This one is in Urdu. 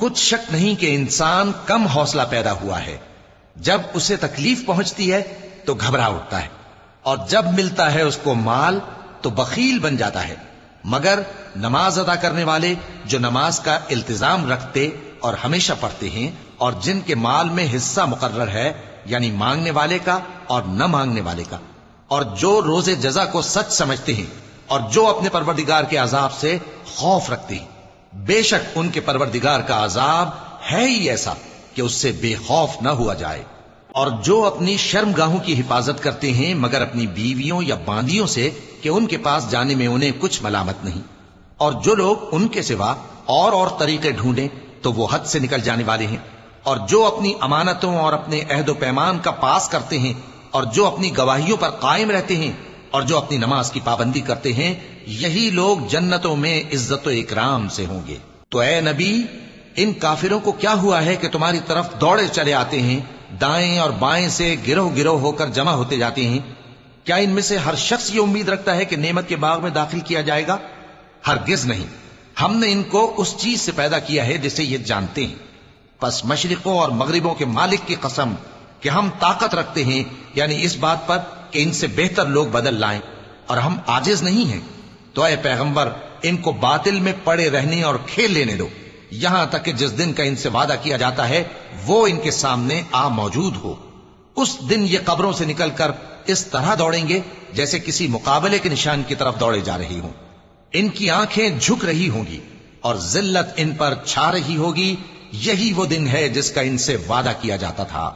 کچھ شک نہیں کہ انسان کم حوصلہ پیدا ہوا ہے، جب اسے تکلیف پہنچتی ہے تو گھبرا اٹھتا ہے، اور جب ملتا ہے اس کو مال تو بخیل بن جاتا ہے۔ مگر نماز ادا کرنے والے جو نماز کا التزام رکھتے اور ہمیشہ پڑھتے ہیں، اور جن کے مال میں حصہ مقرر ہے، یعنی مانگنے والے کا اور نہ مانگنے والے کا، اور جو روز جزا کو سچ سمجھتے ہیں، اور جو اپنے پروردگار کے عذاب سے خوف رکھتے ہیں، بے شک ان کے پروردگار کا عذاب ہے ہی ایسا کہ اس سے بے خوف نہ ہوا جائے۔ اور جو اپنی شرمگاہوں کی حفاظت کرتے ہیں مگر اپنی بیویوں یا باندیوں سے کہ ان کے پاس جانے میں انہیں کچھ ملامت نہیں، اور جو لوگ ان کے سوا اور طریقے ڈھونڈیں تو وہ حد سے نکل جانے والے ہیں، اور جو اپنی امانتوں اور اپنے عہد و پیمان کا پاس کرتے ہیں، اور جو اپنی گواہیوں پر قائم رہتے ہیں، اور جو اپنی نماز کی پابندی کرتے ہیں، یہی لوگ جنتوں میں عزت و اکرام سے ہوں گے۔ تو اے نبی، ان کافروں کو کیا ہوا ہے کہ تمہاری طرف دوڑے چلے آتے ہیں، دائیں اور بائیں سے گروہ گروہ ہو کر جمع ہوتے جاتے ہیں؟ کیا ان میں سے ہر شخص یہ امید رکھتا ہے کہ نعمت کے باغ میں داخل کیا جائے گا؟ ہرگز نہیں۔ ہم نے ان کو اس چیز سے پیدا کیا ہے جسے یہ جانتے ہیں۔ پس مشرقوں اور مغربوں کے مالک کی قسم کہ ہم طاقت رکھتے ہیں، یعنی اس بات پر کہ ان سے بہتر لوگ بدل لائیں، اور ہم عاجز نہیں ہیں۔ تو اے پیغمبر، ان کو باطل میں پڑے رہنے اور کھیل لینے دو، یہاں تک کہ جس دن کا ان سے وعدہ کیا جاتا ہے وہ ان کے سامنے آ موجود ہو۔ اس دن یہ قبروں سے نکل کر اس طرح دوڑیں گے جیسے کسی مقابلے کے نشان کی طرف دوڑے جا رہی ہوں۔ ان کی آنکھیں جھک رہی ہوں گی اور ذلت ان پر چھا رہی ہوگی۔ یہی وہ دن ہے جس کا ان سے وعدہ کیا جاتا تھا۔